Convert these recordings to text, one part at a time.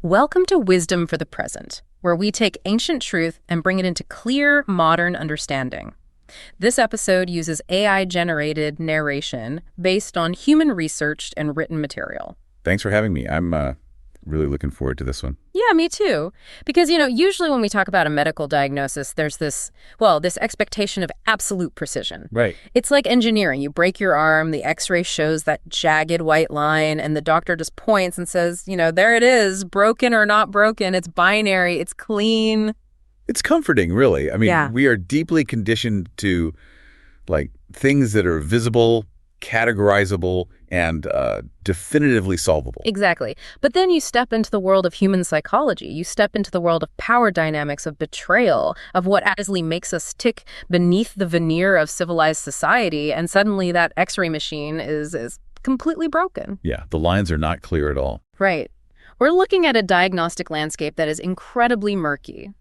Welcome to Wisdom for the Present, where we take ancient truth and bring it into clear, modern understanding. This episode uses AI-generated narration based on human-researched and written material. Thanks for having me. I'm really looking forward to this one. Yeah, me too. Because, usually when we talk about a medical diagnosis, there's this expectation of absolute precision. Right. It's like engineering. You break your arm, the x-ray shows that jagged white line, and the doctor just points and says, there it is, broken or not broken. It's binary. It's clean. It's comforting, really. I mean, Yeah. We are deeply conditioned to, things that are visible, categorizable, and definitively solvable. Exactly. But then you step into the world of human psychology. You step into the world of power dynamics, of betrayal, of what actually makes us tick beneath the veneer of civilized society, and suddenly that x-ray machine is completely broken. Yeah, the lines are not clear at all. Right. We're looking at a diagnostic landscape that is incredibly murky.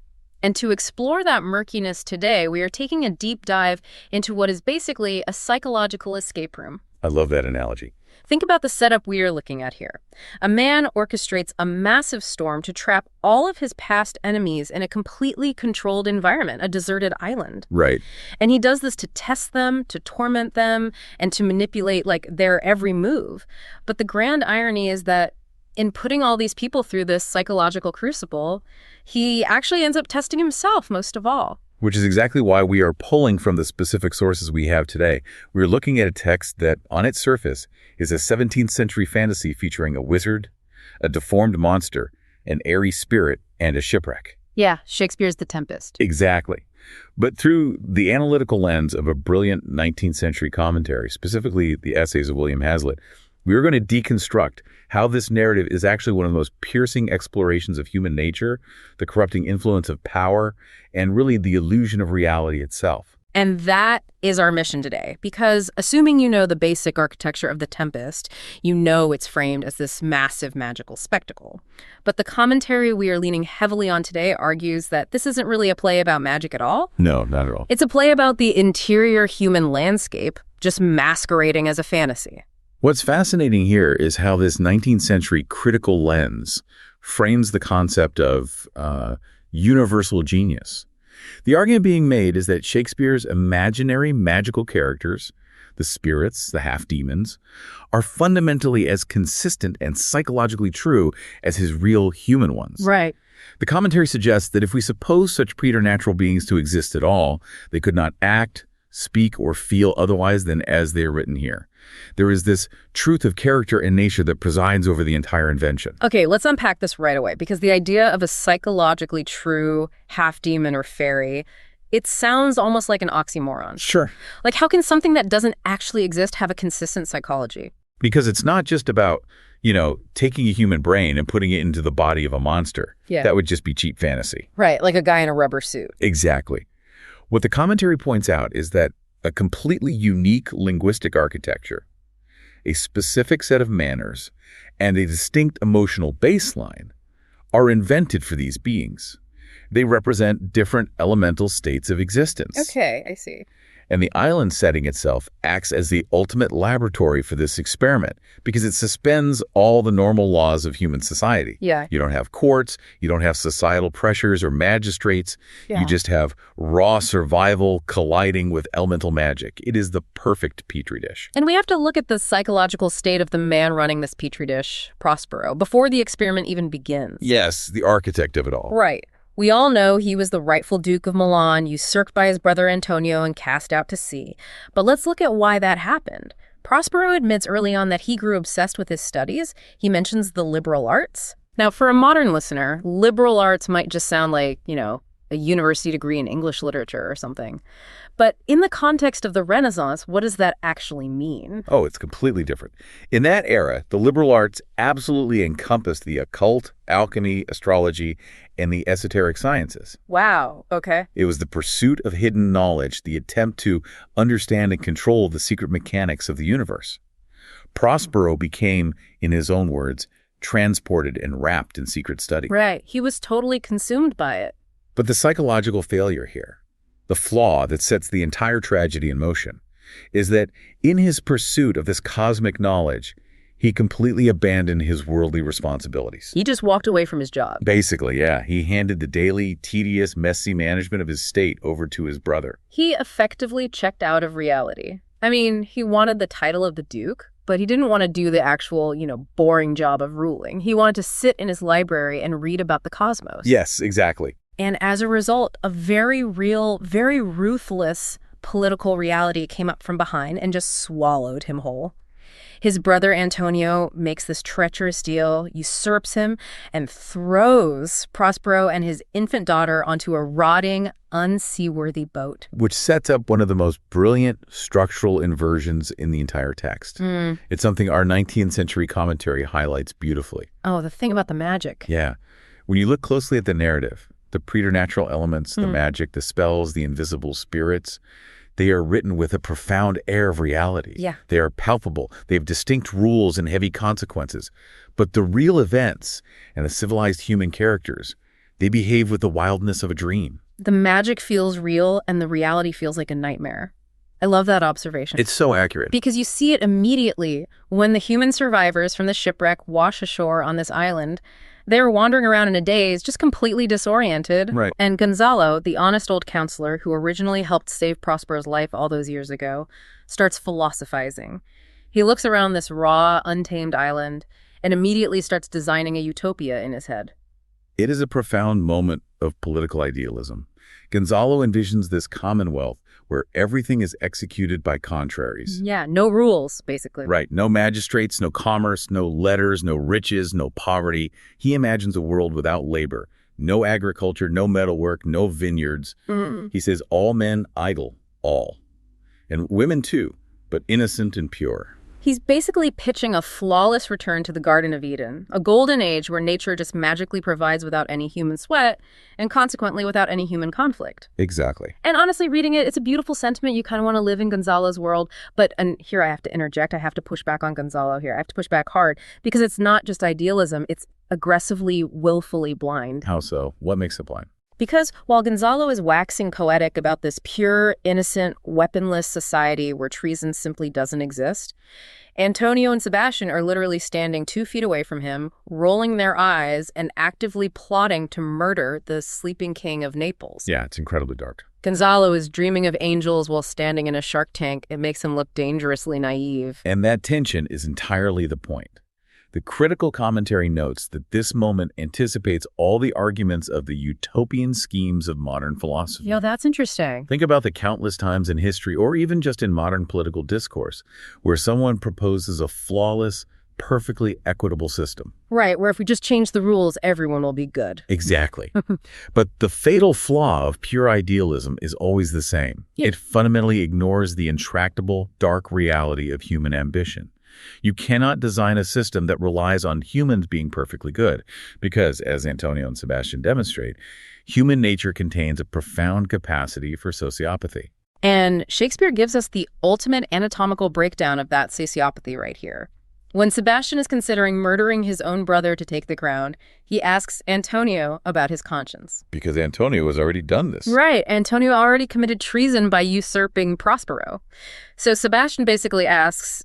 And to explore that murkiness today, we are taking a deep dive into what is basically a psychological escape room. I love that analogy. Think about the setup we are looking at here. A man orchestrates a massive storm to trap all of his past enemies in a completely controlled environment, a deserted island. Right. And he does this to test them, to torment them, and to manipulate their every move. But the grand irony is that in putting all these people through this psychological crucible, he actually ends up testing himself most of all. Which is exactly why we are pulling from the specific sources we have today. We're looking at a text that, on its surface, is a 17th century fantasy featuring a wizard, a deformed monster, an airy spirit, and a shipwreck. Yeah, Shakespeare's The Tempest. Exactly. But through the analytical lens of a brilliant 19th century commentary, specifically the essays of William Hazlitt, we are going to deconstruct how this narrative is actually one of the most piercing explorations of human nature, the corrupting influence of power, and really the illusion of reality itself. And that is our mission today, because assuming you know the basic architecture of The Tempest, you know it's framed as this massive magical spectacle. But the commentary we are leaning heavily on today argues that this isn't really a play about magic at all. No, not at all. It's a play about the interior human landscape, just masquerading as a fantasy. What's fascinating here is how this 19th century critical lens frames the concept of universal genius. The argument being made is that Shakespeare's imaginary magical characters, the spirits, the half-demons, are fundamentally as consistent and psychologically true as his real human ones. Right. The commentary suggests that if we suppose such preternatural beings to exist at all, they could not act, speak, or feel otherwise than as they are written here. There is this truth of character and nature that presides over the entire invention. Okay, let's unpack this right away, because the idea of a psychologically true half-demon or fairy, it sounds almost like an oxymoron. Sure. How can something that doesn't actually exist have a consistent psychology? Because it's not just about, taking a human brain and putting it into the body of a monster. Yeah. That would just be cheap fantasy. Right, like a guy in a rubber suit. Exactly. What the commentary points out is that a completely unique linguistic architecture, a specific set of manners, and a distinct emotional baseline are invented for these beings. They represent different elemental states of existence. Okay, I see. And the island setting itself acts as the ultimate laboratory for this experiment because it suspends all the normal laws of human society. Yeah. You don't have courts, you don't have societal pressures or magistrates. Yeah. You just have raw survival colliding with elemental magic. It is the perfect petri dish. And we have to look at the psychological state of the man running this petri dish, Prospero, before the experiment even begins. Yes, the architect of it all. Right. We all know he was the rightful Duke of Milan, usurped by his brother Antonio and cast out to sea. But let's look at why that happened. Prospero admits early on that he grew obsessed with his studies. He mentions the liberal arts. Now, for a modern listener, liberal arts might just sound like, a university degree in English literature or something. But in the context of the Renaissance, what does that actually mean? Oh, it's completely different. In that era, the liberal arts absolutely encompassed the occult, alchemy, astrology, and the esoteric sciences. Wow, okay. It was the pursuit of hidden knowledge, the attempt to understand and control the secret mechanics of the universe. Prospero became, in his own words, transported and wrapped in secret study. Right, he was totally consumed by it. But the psychological failure here, the flaw that sets the entire tragedy in motion, is that in his pursuit of this cosmic knowledge, He completely abandoned his worldly responsibilities. He just walked away from his job. Basically, yeah. He handed the daily, tedious, messy management of his state over to his brother. He effectively checked out of reality. I mean, he wanted the title of the Duke, but he didn't want to do the actual, boring job of ruling. He wanted to sit in his library and read about the cosmos. Yes, exactly. And as a result, a very real, very ruthless political reality came up from behind and just swallowed him whole. His brother Antonio makes this treacherous deal, usurps him, and throws Prospero and his infant daughter onto a rotting, unseaworthy boat. Which sets up one of the most brilliant structural inversions in the entire text. It's something our 19th century commentary highlights beautifully. Oh, the thing about the magic. Yeah. When you look closely at the narrative, the preternatural elements, the magic, the spells, the invisible spirits, they are written with a profound air of reality. Yeah. They are palpable. They have distinct rules and heavy consequences. But the real events and the civilized human characters, they behave with the wildness of a dream. The magic feels real and the reality feels like a nightmare. I love that observation. It's so accurate. Because you see it immediately when the human survivors from the shipwreck wash ashore on this island. They're wandering around in a daze, just completely disoriented. Right. And Gonzalo, the honest old counselor who originally helped save Prospero's life all those years ago, starts philosophizing. He looks around this raw, untamed island and immediately starts designing a utopia in his head. It is a profound moment of political idealism. Gonzalo envisions this commonwealth where everything is executed by contraries. Yeah, no rules, basically. Right. No magistrates, no commerce, no letters, no riches, no poverty. He imagines a world without labor, no agriculture, no metalwork, no vineyards. He says all men idle, all. And women too, but innocent and pure. He's basically pitching a flawless return to the Garden of Eden, a golden age where nature just magically provides without any human sweat and consequently without any human conflict. Exactly. And honestly, reading it, it's a beautiful sentiment. You kind of want to live in Gonzalo's world. And here I have to interject. I have to push back on Gonzalo here. I have to push back hard because it's not just idealism. It's aggressively, willfully blind. How so? What makes it blind? Because while Gonzalo is waxing poetic about this pure, innocent, weaponless society where treason simply doesn't exist, Antonio and Sebastian are literally standing 2 feet away from him, rolling their eyes and actively plotting to murder the sleeping king of Naples. Yeah, it's incredibly dark. Gonzalo is dreaming of angels while standing in a shark tank. It makes him look dangerously naive. And that tension is entirely the point. The critical commentary notes that this moment anticipates all the arguments of the utopian schemes of modern philosophy. Yo, that's interesting. Think about the countless times in history, or even just in modern political discourse, where someone proposes a flawless, perfectly equitable system. Right, where if we just change the rules, everyone will be good. Exactly. But the fatal flaw of pure idealism is always the same. Yeah. It fundamentally ignores the intractable, dark reality of human ambition. You cannot design a system that relies on humans being perfectly good because, as Antonio and Sebastian demonstrate, human nature contains a profound capacity for sociopathy. And Shakespeare gives us the ultimate anatomical breakdown of that sociopathy right here. When Sebastian is considering murdering his own brother to take the crown, he asks Antonio about his conscience. Because Antonio has already done this. Right. Antonio already committed treason by usurping Prospero. So Sebastian basically asks,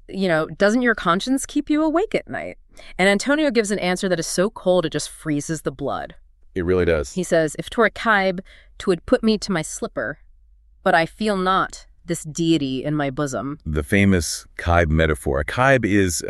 doesn't your conscience keep you awake at night? And Antonio gives an answer that is so cold it just freezes the blood. It really does. He says, if 'twere a kibe, 'twould put me to my slipper, but I feel not this deity in my bosom. The famous kibe metaphor. A kibe is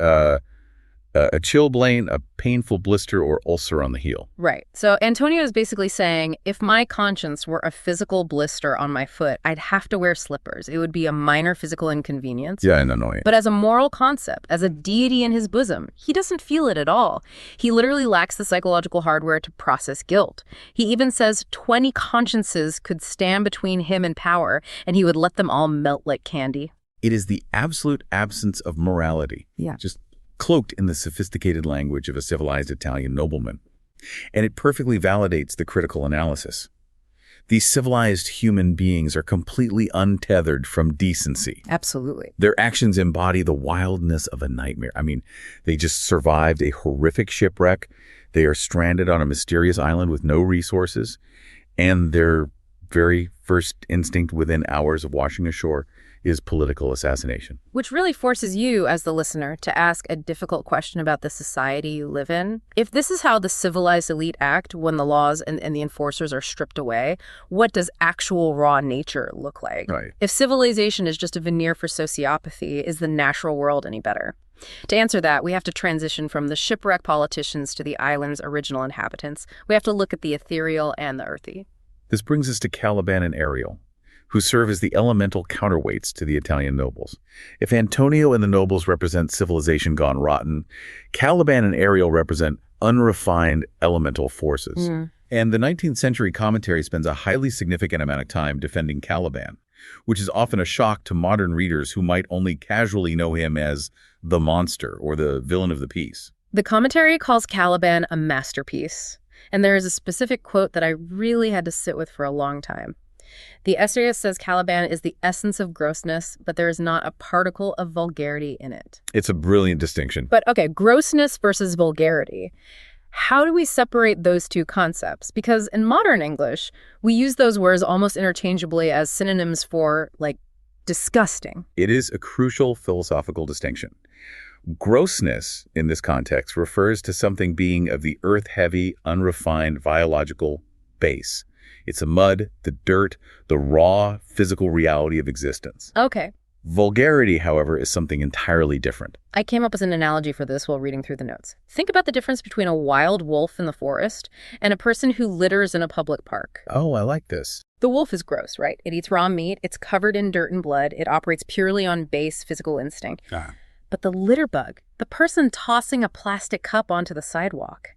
a chilblain, a painful blister or ulcer on the heel. Right. So Antonio is basically saying, if my conscience were a physical blister on my foot, I'd have to wear slippers. It would be a minor physical inconvenience. Yeah, and annoying. But as a moral concept, as a deity in his bosom, he doesn't feel it at all. He literally lacks the psychological hardware to process guilt. He even says 20 consciences could stand between him and power, and he would let them all melt like candy. It is the absolute absence of morality. Yeah. Just cloaked in the sophisticated language of a civilized Italian nobleman. And it perfectly validates the critical analysis. These civilized human beings are completely untethered from decency. Absolutely. Their actions embody the wildness of a nightmare. I mean, they just survived a horrific shipwreck. They are stranded on a mysterious island with no resources. And their very first instinct within hours of washing ashore is political assassination. Which really forces you, as the listener, to ask a difficult question about the society you live in. If this is how the civilized elite act when the laws and the enforcers are stripped away, what does actual raw nature look like? Right. If civilization is just a veneer for sociopathy, is the natural world any better? To answer that, we have to transition from the shipwreck politicians to the island's original inhabitants. We have to look at the ethereal and the earthy. This brings us to Caliban and Ariel, who serve as the elemental counterweights to the Italian nobles. If Antonio and the nobles represent civilization gone rotten, Caliban and Ariel represent unrefined elemental forces. And the 19th century commentary spends a highly significant amount of time defending Caliban, which is often a shock to modern readers who might only casually know him as the monster or the villain of the piece. The commentary calls Caliban a masterpiece, and there is a specific quote that I really had to sit with for a long time. The essayist says Caliban is the essence of grossness, but there is not a particle of vulgarity in it. It's a brilliant distinction. But okay, grossness versus vulgarity. How do we separate those two concepts? Because in modern English, we use those words almost interchangeably as synonyms for, like, disgusting. It is a crucial philosophical distinction. Grossness, in this context, refers to something being of the earth-heavy, unrefined biological base. It's the mud, the dirt, the raw physical reality of existence. Okay. Vulgarity, however, is something entirely different. I came up with an analogy for this while reading through the notes. Think about the difference between a wild wolf in the forest and a person who litters in a public park. Oh, I like this. The wolf is gross, right? It eats raw meat, it's covered in dirt and blood, it operates purely on base physical instinct. But the litter bug, the person tossing a plastic cup onto the sidewalk,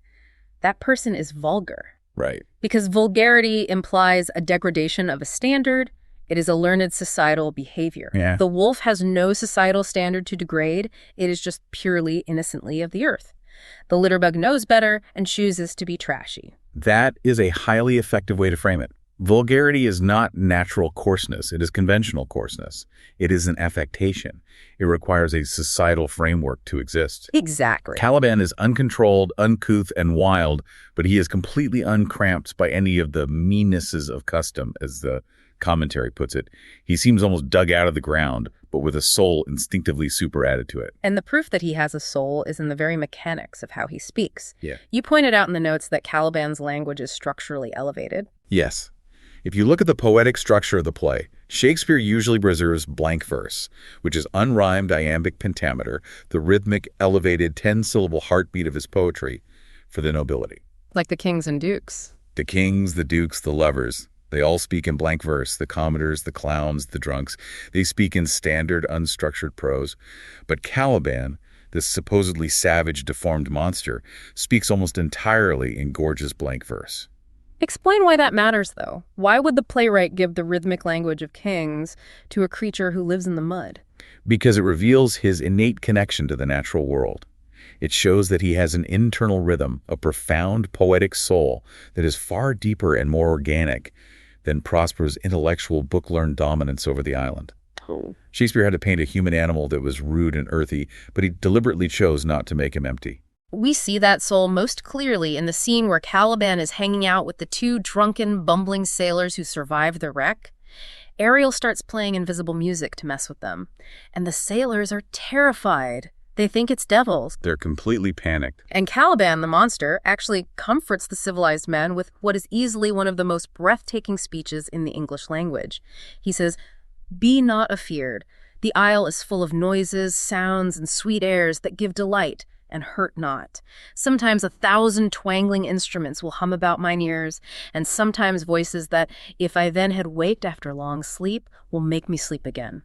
that person is vulgar. Right. Because vulgarity implies a degradation of a standard. It is a learned societal behavior. Yeah. The wolf has no societal standard to degrade. It is just purely innocently of the earth. The litter bug knows better and chooses to be trashy. That is a highly effective way to frame it. Vulgarity is not natural coarseness. It is conventional coarseness. It is an affectation. It requires a societal framework to exist. Exactly. Caliban is uncontrolled, uncouth, and wild, but he is completely uncramped by any of the meannesses of custom, as the commentary puts it. He seems almost dug out of the ground, but with a soul instinctively superadded to it. And the proof that he has a soul is in the very mechanics of how he speaks. Yeah. You pointed out in the notes that Caliban's language is structurally elevated. Yes. If you look at the poetic structure of the play, Shakespeare usually reserves blank verse, which is unrhymed iambic pentameter, the rhythmic, elevated 10-syllable heartbeat of his poetry, for the nobility. Like the kings and dukes. The kings, the dukes, the lovers, they all speak in blank verse. The commoners, the clowns, the drunks, they speak in standard, unstructured prose. But Caliban, this supposedly savage, deformed monster, speaks almost entirely in gorgeous blank verse. Explain why that matters, though. Why would the playwright give the rhythmic language of kings to a creature who lives in the mud? Because it reveals his innate connection to the natural world. It shows that he has an internal rhythm, a profound poetic soul that is far deeper and more organic than Prospero's intellectual book-learned dominance over the island. Oh. Shakespeare had to paint a human animal that was rude and earthy, but he deliberately chose not to make him empty. We see that soul most clearly in the scene where Caliban is hanging out with the two drunken, bumbling sailors who survived the wreck. Ariel starts playing invisible music to mess with them, and the sailors are terrified. They think it's devils. They're completely panicked. And Caliban, the monster, actually comforts the civilized men with what is easily one of the most breathtaking speeches in the English language. He says, "Be not afeard. The isle is full of noises, sounds, and sweet airs that give delight, and hurt not. Sometimes 1,000 twangling instruments will hum about mine ears, and sometimes voices that, if I then had waked after long sleep, will make me sleep again.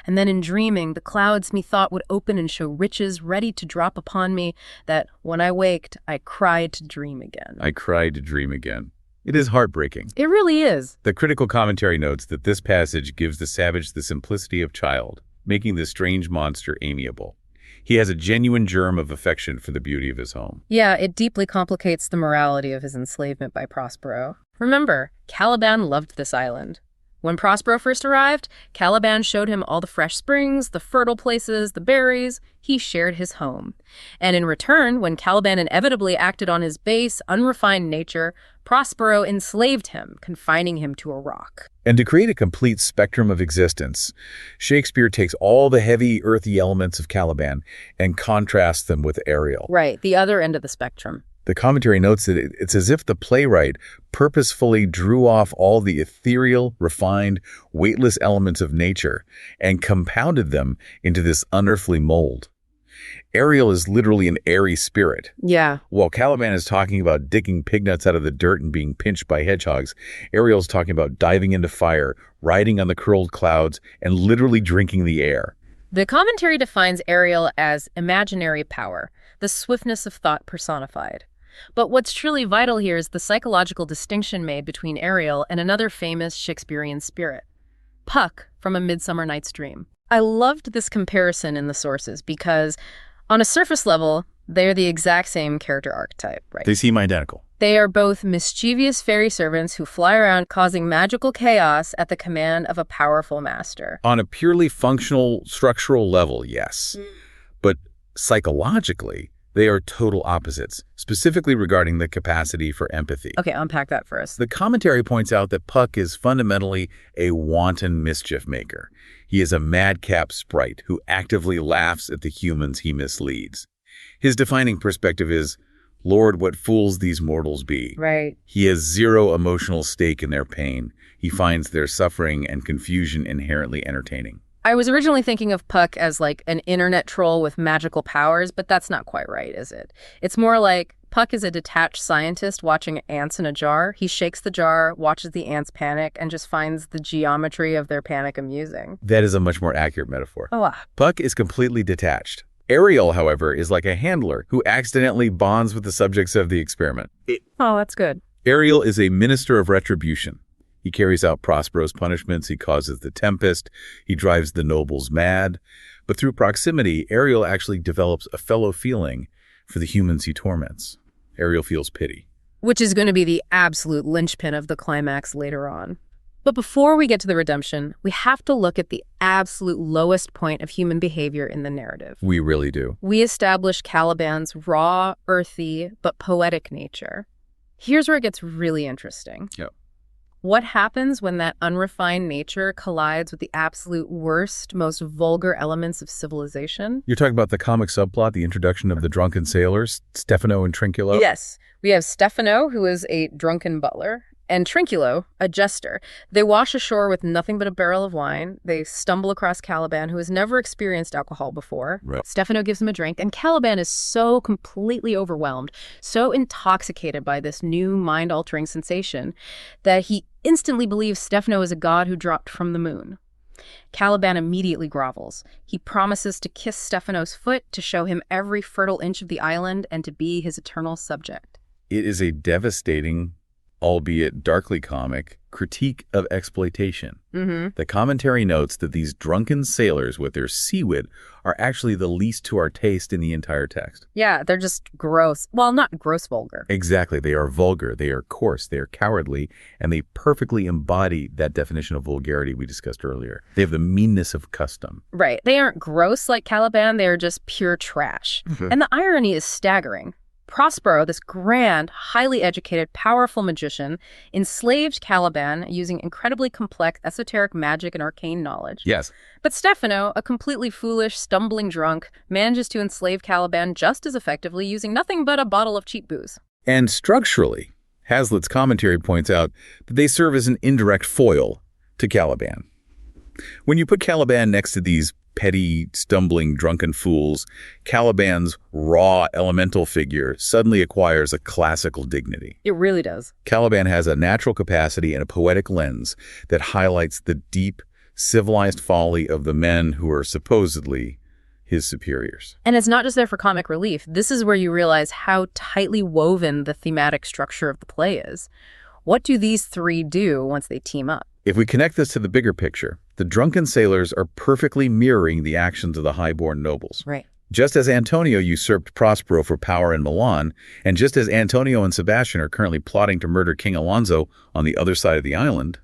And then in dreaming, the clouds methought would open and show riches ready to drop upon me, that when I waked, I cried to dream again." I cried to dream again. It is heartbreaking. It really is. The critical commentary notes that this passage gives the savage the simplicity of child, making the strange monster amiable. He has a genuine germ of affection for the beauty of his home. Yeah, it deeply complicates the morality of his enslavement by Prospero. Remember, Caliban loved this island. When Prospero first arrived, Caliban showed him all the fresh springs, the fertile places, the berries. He shared his home. And in return, when Caliban inevitably acted on his base, unrefined nature, Prospero enslaved him, confining him to a rock. And to create a complete spectrum of existence, Shakespeare takes all the heavy, earthy elements of Caliban and contrasts them with Ariel. Right, the other end of the spectrum. The commentary notes that it's as if the playwright purposefully drew off all the ethereal, refined, weightless elements of nature and compounded them into this unearthly mold. Ariel is literally an airy spirit. Yeah. While Caliban is talking about digging pignuts out of the dirt and being pinched by hedgehogs, Ariel's talking about diving into fire, riding on the curled clouds, and literally drinking the air. The commentary defines Ariel as imaginary power, the swiftness of thought personified. But what's truly vital here is the psychological distinction made between Ariel and another famous Shakespearean spirit, Puck from A Midsummer Night's Dream. I loved this comparison in the sources because, on a surface level, they're the exact same character archetype, right? They seem identical. They are both mischievous fairy servants who fly around causing magical chaos at the command of a powerful master. On a purely functional, structural level, yes. But psychologically, they are total opposites, specifically regarding the capacity for empathy. Okay, unpack that for us. The commentary points out that Puck is fundamentally a wanton mischief maker. He is a madcap sprite who actively laughs at the humans he misleads. His defining perspective is, Lord, what fools these mortals be. Right. He has zero emotional stake in their pain. He finds their suffering and confusion inherently entertaining. I was originally thinking of Puck as like an internet troll with magical powers, but that's not quite right, is it? It's more like Puck is a detached scientist watching ants in a jar. He shakes the jar, watches the ants panic, and just finds the geometry of their panic amusing. That is a much more accurate metaphor. Oh, wow. Puck is completely detached. Ariel, however, is like a handler who accidentally bonds with the subjects of the experiment. Oh, that's good. Ariel is a minister of retribution. He carries out Prospero's punishments, he causes the tempest, he drives the nobles mad. But through proximity, Ariel actually develops a fellow feeling for the humans he torments. Ariel feels pity. Which is going to be the absolute linchpin of the climax later on. But before we get to the redemption, we have to look at the absolute lowest point of human behavior in the narrative. We really do. We establish Caliban's raw, earthy, but poetic nature. Here's where it gets really interesting. Yep. What happens when that unrefined nature collides with the absolute worst, most vulgar elements of civilization? You're talking about the comic subplot, the introduction of the drunken sailors, Stefano and Trinculo? Yes. We have Stefano, who is a drunken butler, and Trinculo, a jester. They wash ashore with nothing but a barrel of wine. They stumble across Caliban, who has never experienced alcohol before. Right. Stefano gives him a drink, and Caliban is so completely overwhelmed, so intoxicated by this new mind-altering sensation, that he instantly believes Stefano is a god who dropped from the moon. Caliban immediately grovels. He promises to kiss Stefano's foot, to show him every fertile inch of the island, and to be his eternal subject. It is a devastating, albeit darkly comic, critique of exploitation. The commentary notes that these drunken sailors with their sea-wit are actually the least to our taste in the entire text. Yeah, they're just gross. Well, not gross vulgar. Exactly. They are vulgar, they are coarse, they are cowardly, and they perfectly embody that definition of vulgarity we discussed earlier. They have the meanness of custom. Right. They aren't gross like Caliban, they are just pure trash. And the irony is staggering. Prospero, this grand, highly educated, powerful magician, enslaved Caliban using incredibly complex esoteric magic and arcane knowledge. Yes. But Stefano, a completely foolish, stumbling drunk, manages to enslave Caliban just as effectively using nothing but a bottle of cheap booze. And structurally, Hazlitt's commentary points out that they serve as an indirect foil to Caliban. When you put Caliban next to these petty, stumbling, drunken fools, Caliban's raw, elemental figure suddenly acquires a classical dignity. It really does. Caliban has a natural capacity and a poetic lens that highlights the deep, civilized folly of the men who are supposedly his superiors. And it's not just there for comic relief. This is where you realize how tightly woven the thematic structure of the play is. What do these three do once they team up? If we connect this to the bigger picture, the drunken sailors are perfectly mirroring the actions of the high-born nobles. Right. Just as Antonio usurped Prospero for power in Milan, and just as Antonio and Sebastian are currently plotting to murder King Alonso on the other side of the island,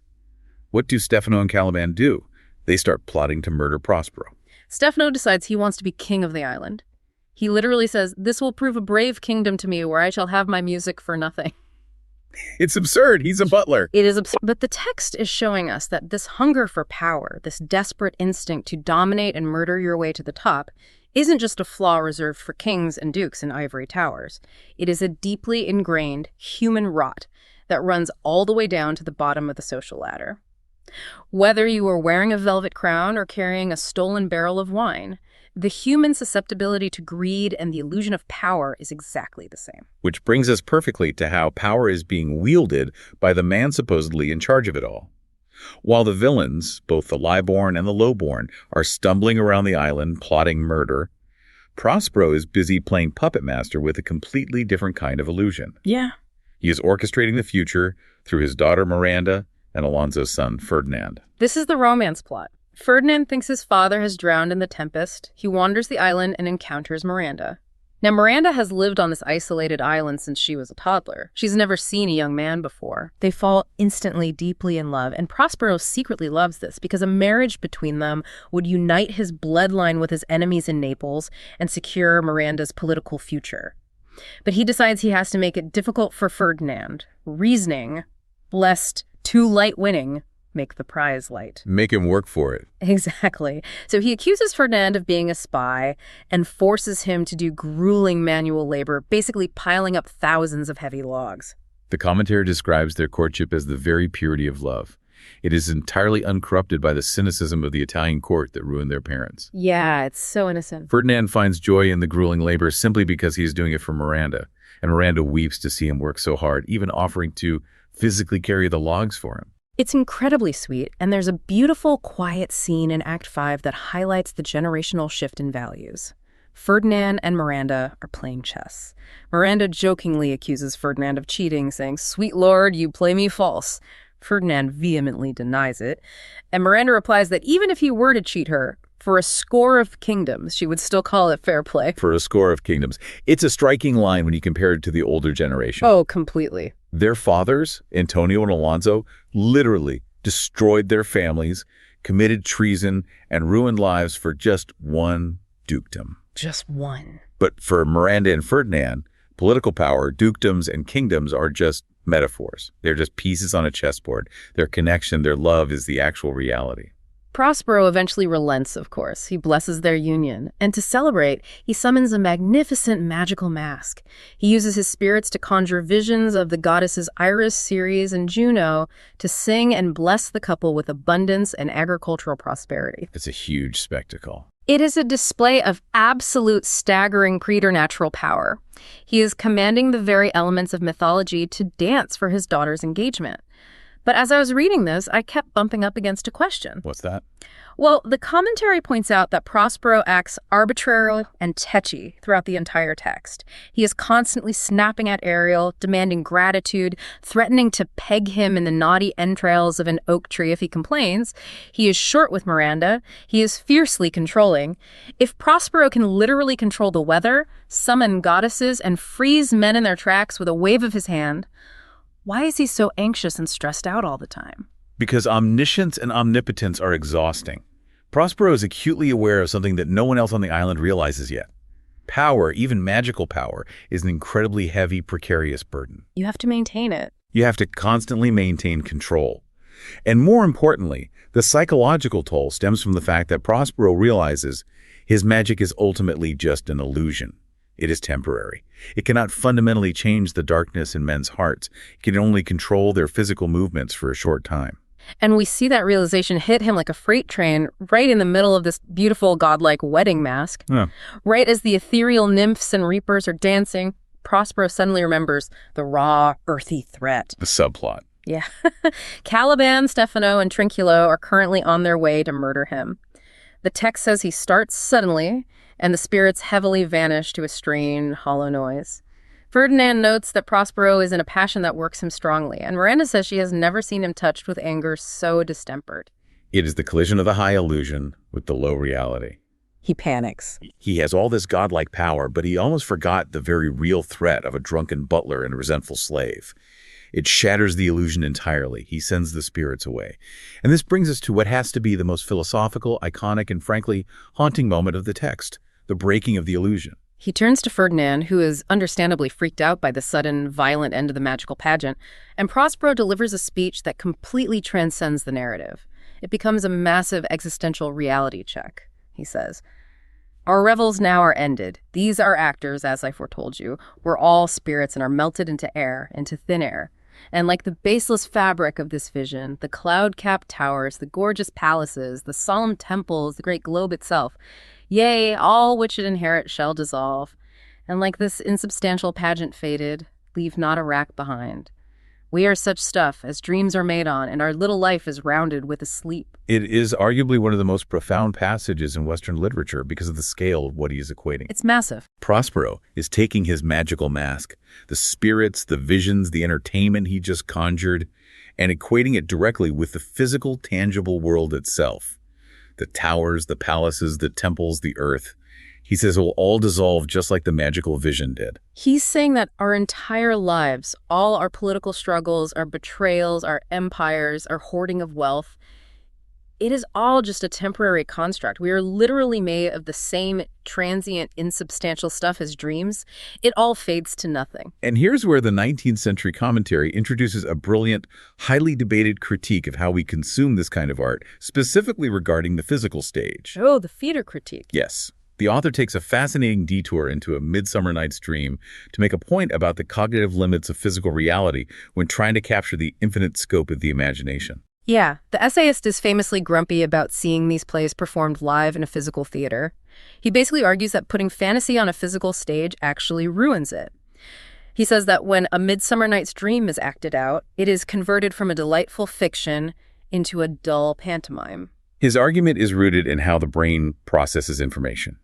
What do Stefano and Caliban do? They start plotting to murder Prospero. Stefano decides he wants to be king of the island. He literally says, "This will prove a brave kingdom to me where I shall have my music for nothing." It's absurd. He's a butler. It is absurd. But the text is showing us that this hunger for power, this desperate instinct to dominate and murder your way to the top, isn't just a flaw reserved for kings and dukes in ivory towers. It is a deeply ingrained human rot that runs all the way down to the bottom of the social ladder. Whether you are wearing a velvet crown or carrying a stolen barrel of wine, the human susceptibility to greed and the illusion of power is exactly the same. Which brings us perfectly to how power is being wielded by the man supposedly in charge of it all. While the villains, both the lowborn and the lowborn, are stumbling around the island plotting murder, Prospero is busy playing puppet master with a completely different kind of illusion. Yeah. He is orchestrating the future through his daughter Miranda and Alonso's son Ferdinand. This is the romance plot. Ferdinand thinks his father has drowned in the Tempest. He wanders the island and encounters Miranda. Now, Miranda has lived on this isolated island since she was a toddler. She's never seen a young man before. They fall instantly deeply in love, and Prospero secretly loves this because a marriage between them would unite his bloodline with his enemies in Naples and secure Miranda's political future. But he decides he has to make it difficult for Ferdinand, reasoning, lest too light winning make the prize light. Make him work for it. Exactly. So he accuses Ferdinand of being a spy and forces him to do grueling manual labor, basically piling up thousands of heavy logs. The commentary describes their courtship as the very purity of love. It is entirely uncorrupted by the cynicism of the Italian court that ruined their parents. Yeah, it's so innocent. Ferdinand finds joy in the grueling labor simply because he's doing it for Miranda, and Miranda weeps to see him work so hard, even offering to physically carry the logs for him. It's incredibly sweet, and there's a beautiful, quiet scene in Act 5 that highlights the generational shift in values. Ferdinand and Miranda are playing chess. Miranda jokingly accuses Ferdinand of cheating, saying, "Sweet lord, you play me false." Ferdinand vehemently denies it, and Miranda replies that even if he were to cheat her, for a score of kingdoms, she would still call it fair play. For a score of kingdoms. It's a striking line when you compare it to the older generation. Oh, completely. Their fathers, Antonio and Alonso, literally destroyed their families, committed treason, and ruined lives for just one dukedom. Just one. But for Miranda and Ferdinand, political power, dukedoms, and kingdoms are just metaphors. They're just pieces on a chessboard. Their connection, their love is the actual reality. Prospero eventually relents, of course. He blesses their union. And to celebrate, he summons a magnificent magical mask. He uses his spirits to conjure visions of the goddesses Iris, Ceres, and Juno to sing and bless the couple with abundance and agricultural prosperity. It's a huge spectacle. It is a display of absolute staggering preternatural power. He is commanding the very elements of mythology to dance for his daughter's engagement. But as I was reading this, I kept bumping up against a question. What's that? Well, the commentary points out that Prospero acts arbitrary and tetchy throughout the entire text. He is constantly snapping at Ariel, demanding gratitude, threatening to peg him in the knotty entrails of an oak tree if he complains. He is short with Miranda. He is fiercely controlling. If Prospero can literally control the weather, summon goddesses, and freeze men in their tracks with a wave of his hand, why is he so anxious and stressed out all the time? Because omniscience and omnipotence are exhausting. Prospero is acutely aware of something that no one else on the island realizes yet. Power, even magical power, is an incredibly heavy, precarious burden. You have to maintain it. You have to constantly maintain control. And more importantly, the psychological toll stems from the fact that Prospero realizes his magic is ultimately just an illusion. It is temporary. It cannot fundamentally change the darkness in men's hearts. It can only control their physical movements for a short time. And we see that realization hit him like a freight train right in the middle of this beautiful godlike wedding mask. Yeah. Right as the ethereal nymphs and reapers are dancing, Prospero suddenly remembers the raw, earthy threat. The subplot. Yeah. Caliban, Stefano, and Trinculo are currently on their way to murder him. The text says he starts suddenly, and the spirits heavily vanish to a strange, hollow noise. Ferdinand notes that Prospero is in a passion that works him strongly, and Miranda says she has never seen him touched with anger so distempered. It is the collision of the high illusion with the low reality. He panics. He has all this godlike power, but he almost forgot the very real threat of a drunken butler and a resentful slave. It shatters the illusion entirely. He sends the spirits away. And this brings us to what has to be the most philosophical, iconic, and frankly, haunting moment of the text, the breaking of the illusion. He turns to Ferdinand, who is understandably freaked out by the sudden, violent end of the magical pageant, and Prospero delivers a speech that completely transcends the narrative. It becomes a massive existential reality check. He says, "Our revels now are ended. These are actors, as I foretold you. We're all spirits and are melted into air, into thin air. And like the baseless fabric of this vision, the cloud-capped towers, the gorgeous palaces, the solemn temples, the great globe itself, yea, all which it inherit shall dissolve. And like this insubstantial pageant faded, leave not a rack behind. We are such stuff as dreams are made on, and our little life is rounded with a sleep." It is arguably one of the most profound passages in Western literature because of the scale of what he is equating. It's massive. Prospero is taking his magical mask, the spirits, the visions, the entertainment he just conjured, and equating it directly with the physical, tangible world itself. The towers, the palaces, the temples, the earth. He says it will all dissolve just like the magical vision did. He's saying that our entire lives, all our political struggles, our betrayals, our empires, our hoarding of wealth, it is all just a temporary construct. We are literally made of the same transient, insubstantial stuff as dreams. It all fades to nothing. And here's where the 19th century commentary introduces a brilliant, highly debated critique of how we consume this kind of art, specifically regarding the physical stage. Oh, the theater critique. Yes. The author takes a fascinating detour into A Midsummer Night's Dream to make a point about the cognitive limits of physical reality when trying to capture the infinite scope of the imagination. Yeah, the essayist is famously grumpy about seeing these plays performed live in a physical theater. He basically argues that putting fantasy on a physical stage actually ruins it. He says that when A Midsummer Night's Dream is acted out, it is converted from a delightful fiction into a dull pantomime. His argument is rooted in how the brain processes information.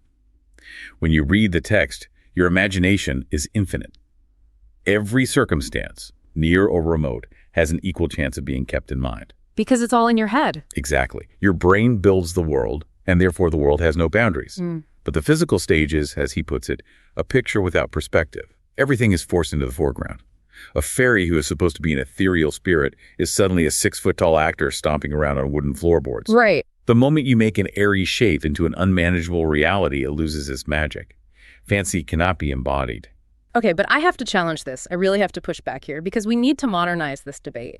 When you read the text, your imagination is infinite. Every circumstance, near or remote, has an equal chance of being kept in mind. Because it's all in your head. Exactly. Your brain builds the world, and therefore the world has no boundaries. But the physical stage is, as he puts it, a picture without perspective. Everything is forced into the foreground. A fairy who is supposed to be an ethereal spirit is suddenly a 6-foot-tall actor stomping around on wooden floorboards. Right. The moment you make an airy shape into an unmanageable reality, it loses its magic. Fancy cannot be embodied. Okay, but I have to challenge this. I really have to push back here because we need to modernize this debate.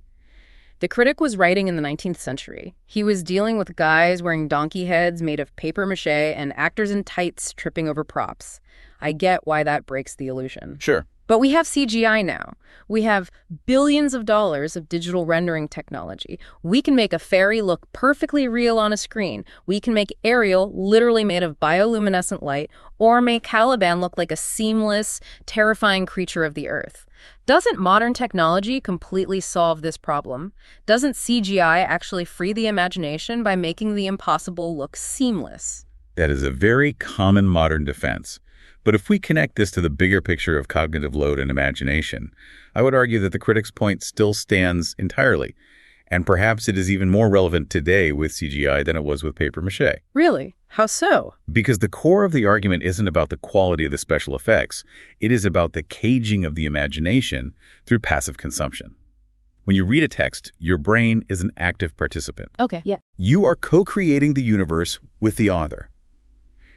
The critic was writing in the 19th century. He was dealing with guys wearing donkey heads made of papier-mâché and actors in tights tripping over props. I get why that breaks the illusion. Sure. But we have CGI now. We have billions of dollars of digital rendering technology. We can make a fairy look perfectly real on a screen. We can make Ariel literally made of bioluminescent light, or make Caliban look like a seamless, terrifying creature of the earth. Doesn't modern technology completely solve this problem? Doesn't CGI actually free the imagination by making the impossible look seamless? That is a very common modern defense. But if we connect this to the bigger picture of cognitive load and imagination, I would argue that the critic's point still stands entirely. And perhaps it is even more relevant today with CGI than it was with papier-mâché. Really? How so? Because the core of the argument isn't about the quality of the special effects. It is about the caging of the imagination through passive consumption. When you read a text, your brain is an active participant. Okay, yeah. You are co-creating the universe with the author.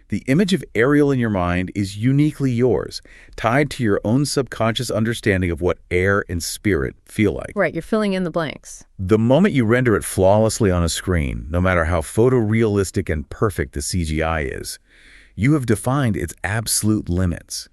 The image of Ariel in your mind is uniquely yours, tied to your own subconscious understanding of what air and spirit feel like. Right, you're filling in the blanks. The moment you render it flawlessly on a screen, no matter how photorealistic and perfect the CGI is, you have defined its absolute limits.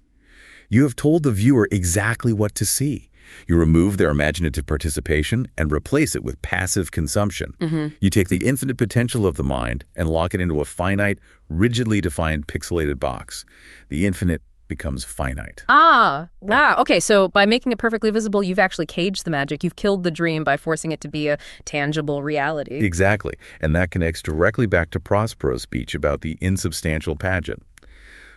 You have told the viewer exactly what to see. You remove their imaginative participation and replace it with passive consumption. You take the infinite potential of the mind and lock it into a finite, rigidly defined pixelated box. The infinite becomes finite. Ah, wow. Okay, so by making it perfectly visible, you've actually caged the magic. You've killed the dream by forcing it to be a tangible reality. Exactly. And that connects directly back to Prospero's speech about the insubstantial pageant.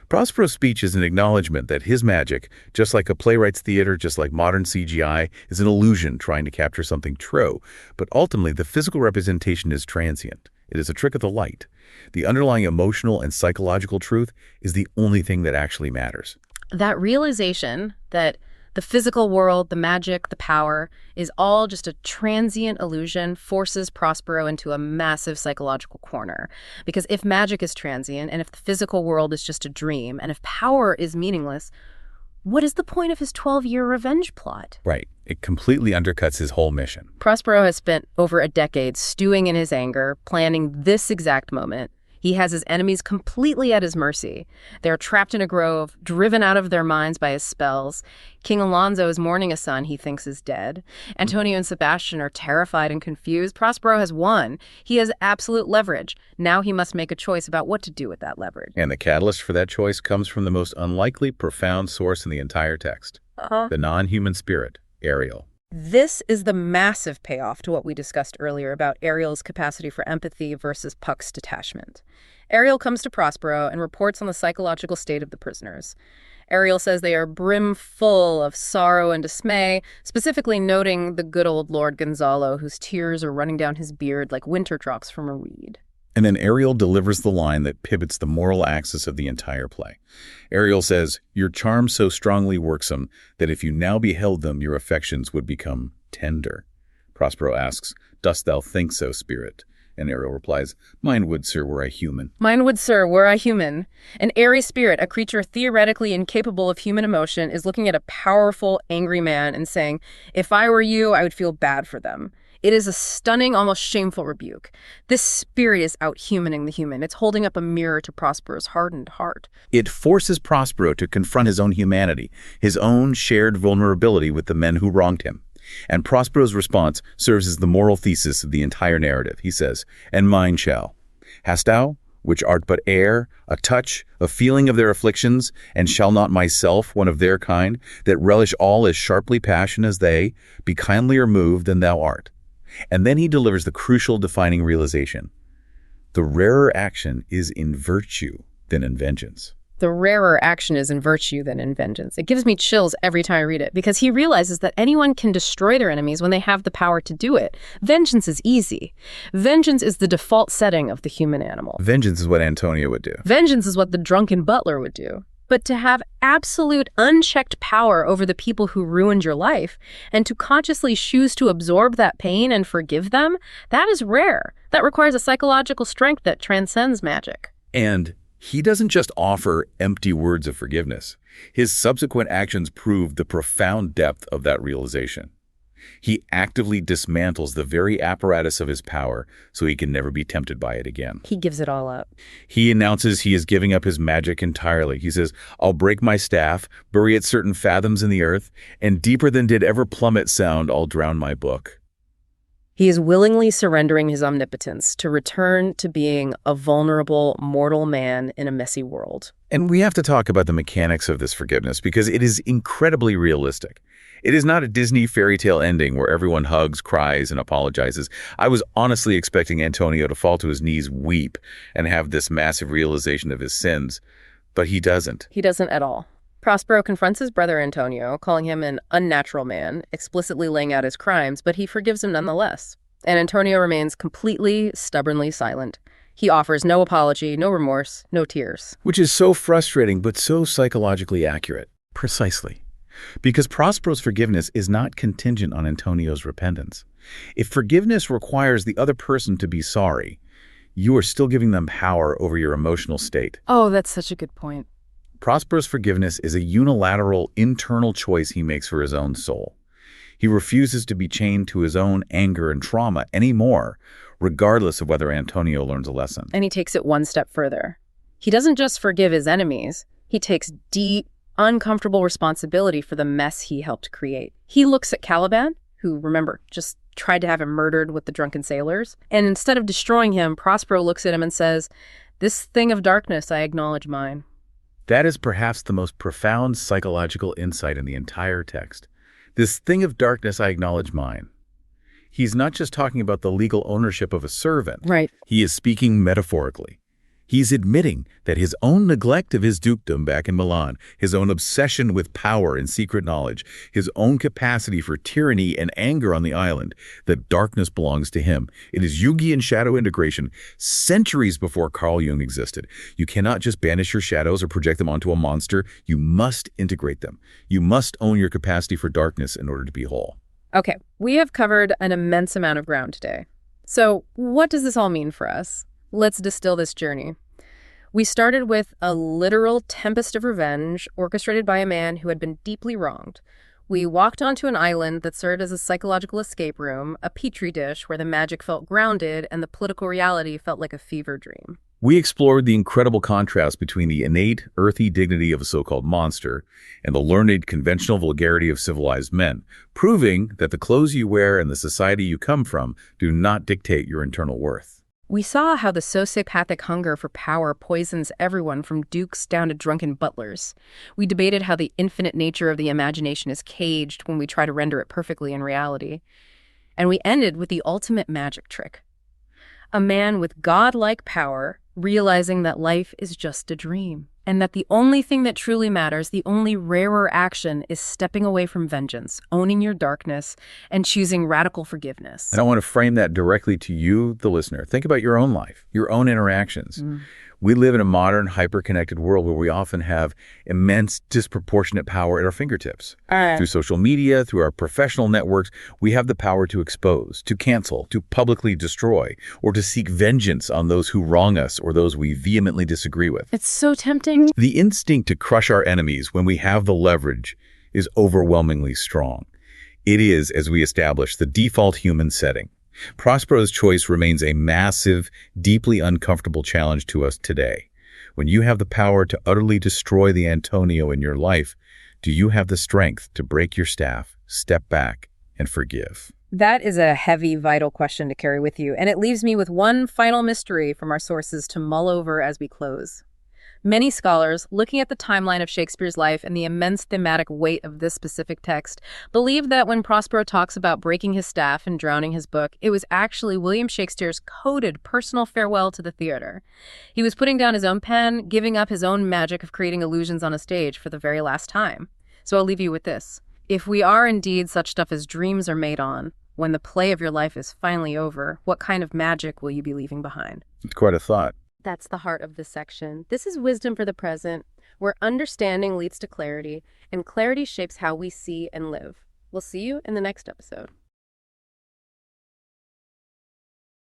Prospero's speech is an acknowledgement that his magic, just like a playwright's theater, just like modern CGI, is an illusion trying to capture something true. But ultimately, the physical representation is transient. It is a trick of the light. The underlying emotional and psychological truth is the only thing that actually matters. That realization that The physical world, the magic, the power, is all just a transient illusion, forces Prospero into a massive psychological corner. Because if magic is transient, and if the physical world is just a dream, and if power is meaningless, what is the point of his 12-year revenge plot? Right. It completely undercuts his whole mission. Prospero has spent over a decade stewing in his anger, planning this exact moment. He has his enemies completely at his mercy. They're trapped in a grove, driven out of their minds by his spells. King Alonso is mourning a son he thinks is dead. Antonio and Sebastian are terrified and confused. Prospero has won. He has absolute leverage. Now he must make a choice about what to do with that leverage. And the catalyst for that choice comes from the most unlikely, profound source in the entire text. The non-human spirit, Ariel. This is the massive payoff to what we discussed earlier about Ariel's capacity for empathy versus Puck's detachment. Ariel comes to Prospero and reports on the psychological state of the prisoners. Ariel says they are brimful of sorrow and dismay, specifically noting the good old Lord Gonzalo, whose tears are running down his beard like winter drops from a reed. And then Ariel delivers the line that pivots the moral axis of the entire play. Ariel says, "Your charm so strongly worksome that if you now beheld them, your affections would become tender." Prospero asks, "Dost thou think so, spirit?" And Ariel replies, "Mine would, sir, were I human." Mine would, sir, were I human. An airy spirit, a creature theoretically incapable of human emotion, is looking at a powerful, angry man and saying, "If I were you, I would feel bad for them." It is a stunning, almost shameful rebuke. This spirit is out-humaning the human. It's holding up a mirror to Prospero's hardened heart. It forces Prospero to confront his own humanity, his own shared vulnerability with the men who wronged him. And Prospero's response serves as the moral thesis of the entire narrative. He says, "And mine shall. Hast thou, which art but air, a touch, a feeling of their afflictions, and shall not myself, one of their kind, that relish all as sharply passion as they, be kindlier moved than thou art?" And then he delivers the crucial defining realization. The rarer action is in virtue than in vengeance. The rarer action is in virtue than in vengeance. It gives me chills every time I read it, because he realizes that anyone can destroy their enemies when they have the power to do it. Vengeance is easy. Vengeance is the default setting of the human animal. Vengeance is what Antonio would do. Vengeance is what the drunken butler would do. But to have absolute unchecked power over the people who ruined your life and to consciously choose to absorb that pain and forgive them, that is rare. That requires a psychological strength that transcends magic. And he doesn't just offer empty words of forgiveness. His subsequent actions prove the profound depth of that realization. He actively dismantles the very apparatus of his power so he can never be tempted by it again. He gives it all up. He announces he is giving up his magic entirely. He says, "I'll break my staff, bury it certain fathoms in the earth, and deeper than did ever plummet sound, I'll drown my book." He is willingly surrendering his omnipotence to return to being a vulnerable, mortal man in a messy world. And we have to talk about the mechanics of this forgiveness because it is incredibly realistic. It is not a Disney fairy tale ending where everyone hugs, cries, and apologizes. I was honestly expecting Antonio to fall to his knees, weep, and have this massive realization of his sins, but he doesn't. He doesn't at all. Prospero confronts his brother Antonio, calling him an unnatural man, explicitly laying out his crimes, but he forgives him nonetheless. And Antonio remains completely, stubbornly silent. He offers no apology, no remorse, no tears. Which is so frustrating, but so psychologically accurate. Precisely. Because Prospero's forgiveness is not contingent on Antonio's repentance. If forgiveness requires the other person to be sorry, you are still giving them power over your emotional state. Oh, that's such a good point. Prospero's forgiveness is a unilateral, internal choice he makes for his own soul. He refuses to be chained to his own anger and trauma anymore, regardless of whether Antonio learns a lesson. And he takes it one step further. He doesn't just forgive his enemies. He takes deep, uncomfortable responsibility for the mess he helped create. He looks at Caliban, who, remember, just tried to have him murdered with the drunken sailors, and instead of destroying him, Prospero looks at him and says, "This thing of darkness, I acknowledge mine." That is perhaps the most profound psychological insight in the entire text. This thing of darkness, I acknowledge mine. He's not just talking about the legal ownership of a servant. Right. He is speaking metaphorically. He's admitting that his own neglect of his dukedom back in Milan, his own obsession with power and secret knowledge, his own capacity for tyranny and anger on the island, that darkness belongs to him. It is Jungian shadow integration centuries before Carl Jung existed. You cannot just banish your shadows or project them onto a monster. You must integrate them. You must own your capacity for darkness in order to be whole. Okay, we have covered an immense amount of ground today. So what does this all mean for us? Let's distill this journey. We started with a literal tempest of revenge orchestrated by a man who had been deeply wronged. We walked onto an island that served as a psychological escape room, a petri dish where the magic felt grounded and the political reality felt like a fever dream. We explored the incredible contrast between the innate, earthy dignity of a so-called monster and the learned, conventional vulgarity of civilized men, proving that the clothes you wear and the society you come from do not dictate your internal worth. We saw how the sociopathic hunger for power poisons everyone from dukes down to drunken butlers. We debated how the infinite nature of the imagination is caged when we try to render it perfectly in reality. And we ended with the ultimate magic trick. A man with godlike power realizing that life is just a dream, and that the only thing that truly matters, the only rarer action, is stepping away from vengeance, owning your darkness, and choosing radical forgiveness. And I want to frame that directly to you, the listener. Think about your own life, your own interactions. We live in a modern, hyper-connected world where we often have immense, disproportionate power at our fingertips. Through social media, through our professional networks, we have the power to expose, to cancel, to publicly destroy, or to seek vengeance on those who wrong us or those we vehemently disagree with. It's so tempting. The instinct to crush our enemies when we have the leverage is overwhelmingly strong. It is, as we established, the default human setting. Prospero's choice remains a massive, deeply uncomfortable challenge to us today. When you have the power to utterly destroy the Antonio in your life, do you have the strength to break your staff, step back, and forgive? That is a heavy, vital question to carry with you, and it leaves me with one final mystery from our sources to mull over as we close. Many scholars, looking at the timeline of Shakespeare's life and the immense thematic weight of this specific text, believe that when Prospero talks about breaking his staff and drowning his book, it was actually William Shakespeare's coded personal farewell to the theater. He was putting down his own pen, giving up his own magic of creating illusions on a stage for the very last time. So I'll leave you with this. If we are indeed such stuff as dreams are made on, when the play of your life is finally over, what kind of magic will you be leaving behind? It's quite a thought. That's the heart of this section. This is Wisdom for the Present, where understanding leads to clarity, and clarity shapes how we see and live. We'll see you in the next episode.